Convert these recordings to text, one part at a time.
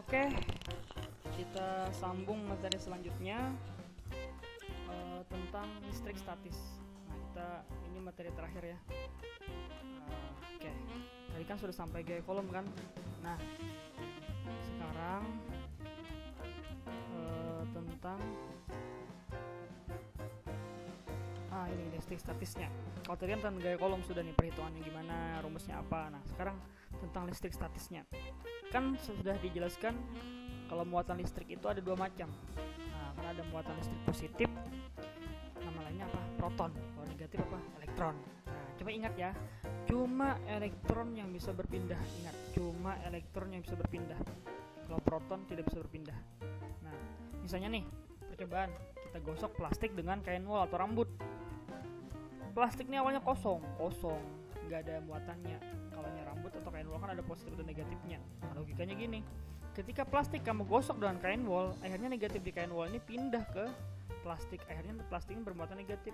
Oke, kita sambung materi selanjutnya tentang listrik statis. Nah, ini materi terakhir ya. Oke, tadi kan sudah sampai gaya kolom kan. Nah, sekarang tentang ini listrik statisnya. Kalau tadi kan tentang gaya kolom sudah nih, perhitungannya gimana, rumusnya apa. Nah, sekarang tentang listrik statisnya. Kan sudah dijelaskan kalau muatan listrik itu ada dua macam. Nah, kan ada muatan listrik positif, nama lainnya apa? Proton. Kalau negatif apa? Elektron. Nah, coba ingat ya, cuma elektron yang bisa berpindah. Ingat, cuma elektron yang bisa berpindah. Kalau proton tidak bisa berpindah. Nah, misalnya nih, percobaan kita gosok plastik dengan kain wol atau rambut. Plastik ini awalnya kosong, nggak ada muatannya. Kalau rambut atau kain wol kan ada positif dan negatifnya. Nah, logikanya gini, ketika plastik kamu gosok dengan kain wol, akhirnya negatif di kain wol ini pindah ke plastik. Akhirnya plastik ini bermuatan negatif,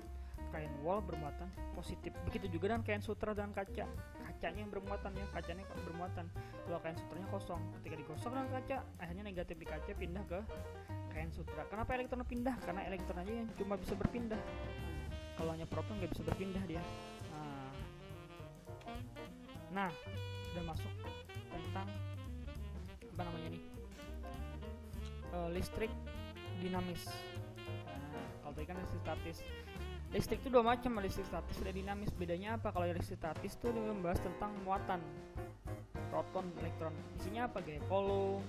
kain wol bermuatan positif. Begitu juga dengan kain sutra dan kaca. Kacanya yang bermuatan ya, kacanya bermuatan. Kalau kain sutranya kosong, ketika digosok dengan kaca, akhirnya negatif di kaca pindah ke kain sutra. Kenapa elektron pindah? Karena elektron aja yang cuma bisa berpindah. Kalau hanya proton nggak bisa berpindah dia. Nah, sudah masuk tentang apa namanya nih, listrik dinamis. Nah, kalau tadi kan listrik statis. Listrik itu dua macam, listrik statis dan dinamis. Bedanya apa? Kalau listrik statis itu membahas tentang muatan proton, elektron. Isinya apa? Gaya kolom,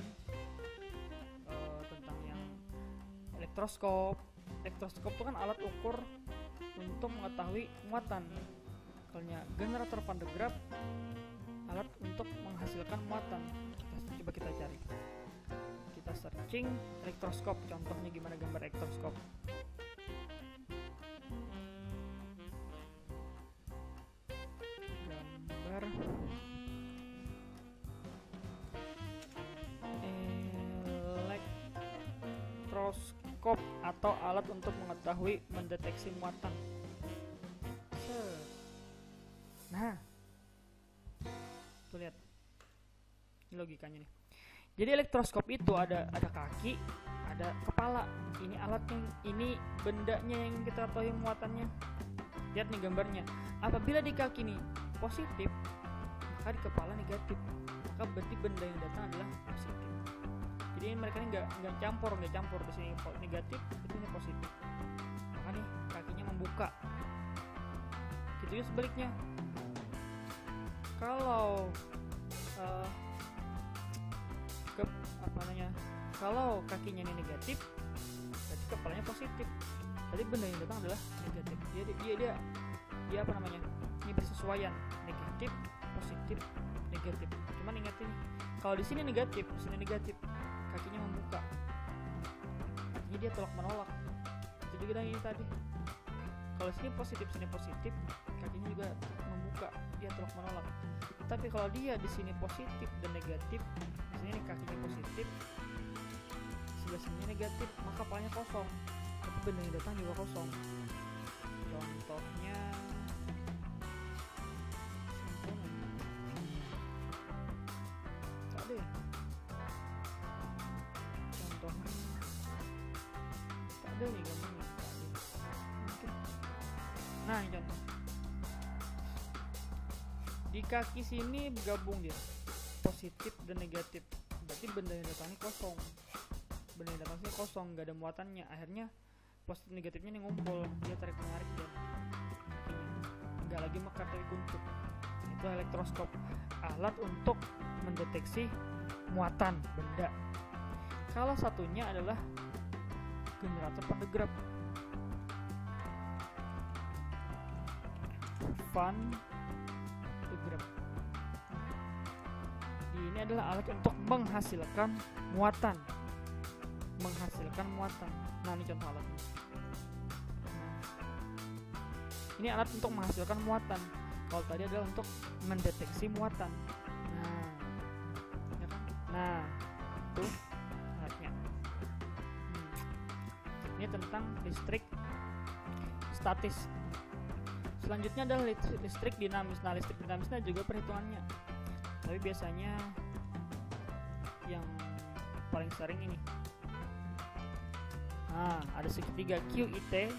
tentang yang elektroskop. Elektroskop itu kan alat ukur untuk mengetahui muatan. Kalau generator Van de Graaff, alat untuk menghasilkan muatan. Coba kita cari, kita searching elektroskop, contohnya gimana gambar elektroskop. Gambar elektroskop atau alat untuk mengetahui mendeteksi muatan. Nah, tuh lihat, ini logikanya nih. Jadi elektroskop itu ada kaki, ada kepala. Ini alatnya, ini bendanya yang kita tahu muatannya. Lihat nih gambarnya. Apabila di kaki nih positif, maka di kepala negatif. Maka berarti benda yang datang adalah positif. Jadi mereka ini nggak campur di sini negatif, itu ini positif. Maka nih kakinya membuka. Gitu ya sebaliknya. Kalau kalau kakinya ini negatif, berarti kepalanya positif. Jadi benda yang datang adalah negatif. Dia apa namanya? Ini bersesuaian, negatif, positif, negatif. Cuman ingat ini, kalau di sini negatif, di sini negatif, kakinya membuka. Artinya dia tolak menolak. Itu juga dengan ini tadi. Kalau sini positif, kakinya juga membuka, dia tolak menolak. Tapi kalau dia di sini positif dan negatif, di sini kakinya positif, sebelah sini negatif, maka kepalanya kosong. Tapi benda yang datang juga kosong. Contohnya tak ada ya? Contohnya tak ada nih gambarnya. Nah, ini contoh. Di kaki sini bergabung dia, positif dan negatif. Berarti benda yang datangnya kosong. Benda yang datangnya kosong, nggak ada muatannya. Akhirnya positif negatifnya nih ngumpul, dia tarik menarik dia. Nggak lagi mekar tapi kuncup. Itu elektroskop, alat untuk mendeteksi muatan benda. Kalau satunya adalah generator Van de Graaff. Van de Graaff. Ini adalah alat untuk menghasilkan muatan. Nah, ini contoh alatnya. Ini alat untuk menghasilkan muatan. Kalau tadi adalah untuk mendeteksi muatan. Ya kan? Nah, itu alatnya. Ini tentang listrik statis. Selanjutnya adalah listrik dinamis. Nah, listrik dinamisnya juga perhitungannya, tapi biasanya yang sharing ini. Nah, ada segitiga QIT,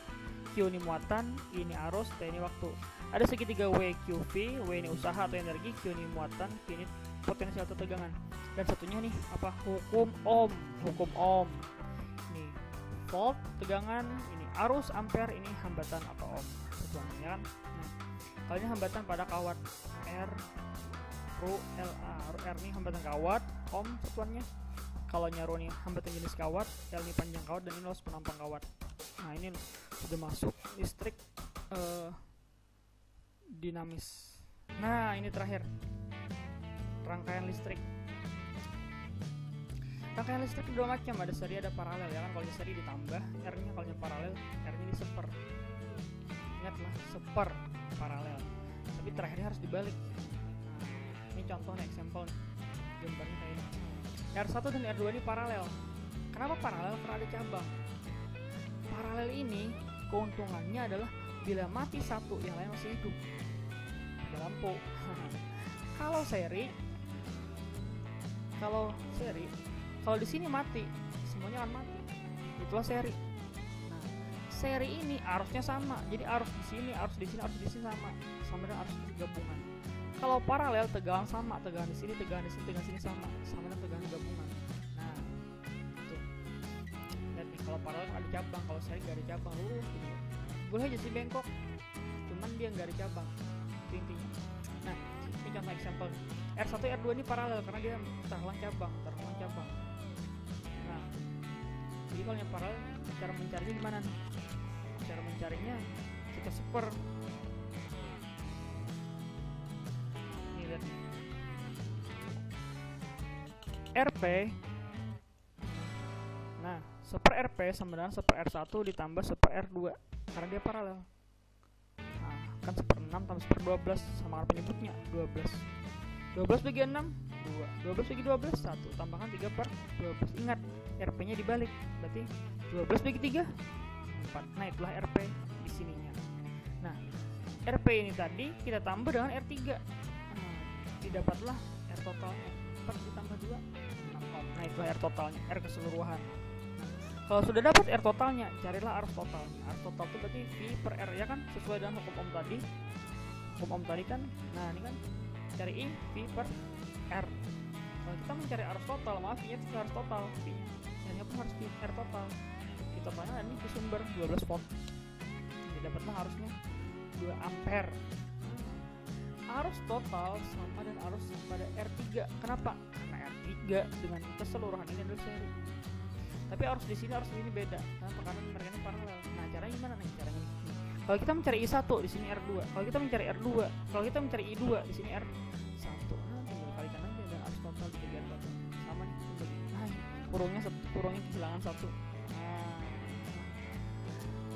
Q ini muatan, I ini arus, T ini waktu. Ada segitiga WQV, W ini usaha atau energi, Q ini muatan, Q ini potensial atau tegangan. Dan satunya nih apa? Hukum Ohm. Ini volt, tegangan, ini arus, ampere, ini hambatan atau ohm. Ya kan? Nah, kalau ini hambatan pada kawat R, Rho, LA. R ini hambatan kawat, ohm satuannya. Kalau Rho ini hambatan jenis kawat, L ini panjang kawat, dan ini loss penampang kawat. Nah, ini sudah masuk listrik dinamis. Nah, ini terakhir rangkaian listrik. Rangkaian listrik dua macam, ada seri ada paralel ya kan. Kalau seri ditambah R nya, kalau paralel R nya diseper. Ingatlah, seper paralel. Tapi terakhirnya harus dibalik. Nah, ini contoh nih, example nih. Gambarnya kayak ini. R1 dan R2 ini paralel. Kenapa paralel? Karena ada cabang. Paralel ini keuntungannya adalah bila mati satu, yang lain masih hidup. Ada lampu. Kalau seri, kalau di sini mati, semuanya akan mati. Itulah seri. Nah, seri ini arusnya sama. Jadi arus di sini, arus di sini, arus di sini sama dengan arus gabungan. Kalau paralel tegangan sama, tegangan di sini, tegangan di sini, tegangan sini sama dengan tegangan gabungan. Nah, itu. Lihat nih, kalau paralel ada cabang, kalau seri nggak ada cabang, lurus gitu. Boleh aja sih bengkok, cuman dia nggak ada cabang. Itu intinya. Nah, ini contoh example. R1 R2 ini paralel karena dia terhalang cabang. Nah, jadi kalau yang paralel, cara mencarinya gimana nih? Cara mencarinya kita seper. Nih lihat. RP. Nah, seper RP sama dengan seper R1 ditambah seper R2 karena dia paralel. Nah, kan seper 6 tambah seper 12 sama penyebutnya 12. 12 bagi 6 2, 12 bagi 12 1, tambahkan 3 per 12. Ingat, RP nya dibalik, berarti 12 bagi 3 4. Nah, itulah RP di sininya. Nah, RP ini tadi kita tambah dengan R3. Nah, didapatlah R totalnya 4 ditambah 2 6 ohm. Nah, itulah R totalnya, R keseluruhan. Nah, kalau sudah dapat R totalnya, carilah arus totalnya. Arus total itu berarti V per R ya kan, sesuai dengan hukum ohm tadi. Hukum ohm tadi kan. Nah, ini kan cari I, V per R. Kalau kita mencari arus total, maaf, V nya itu harus total, V nya yang pun harus V R total. V totalnya ini ke sumber 12 volt. Jadi dapatlah arusnya 2 ampere. Arus total sama dan arus pada R3. Kenapa? Karena R3 dengan keseluruhan ini adalah seri. Tapi arus di sini, arus ini beda. Kenapa? Karena mereka ini paralel. Nah, caranya gimana nih? Caranya kalau kita mencari I1 di sini R2, kalau kita mencari R2, kalau kita mencari I2 di sini R1. Nah, tinggal kalikan aja dan arus total dibagi R total. Sama nih, nah, kurungnya kehilangan 1. Nah.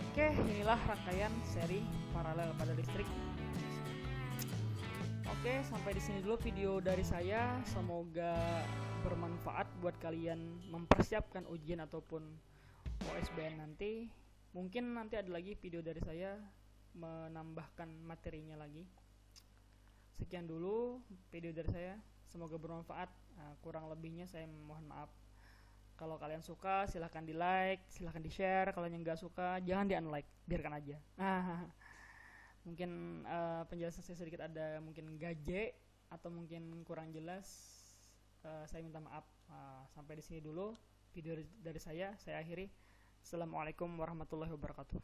Oke, inilah rangkaian seri paralel pada listrik. Oke, sampai di sini dulu video dari saya. Semoga bermanfaat buat kalian mempersiapkan ujian ataupun OSBN nanti. Mungkin nanti ada lagi video dari saya menambahkan materinya lagi. Sekian dulu video dari saya. Semoga bermanfaat. Kurang lebihnya saya mohon maaf. Kalau kalian suka silahkan di like, silahkan di share. Kalau yang nggak suka jangan di unlike, biarkan aja. Mungkin penjelasan saya sedikit ada mungkin gaje atau mungkin kurang jelas. Saya minta maaf. Sampai di sini dulu video dari saya akhiri. Assalamualaikum warahmatullahi wabarakatuh.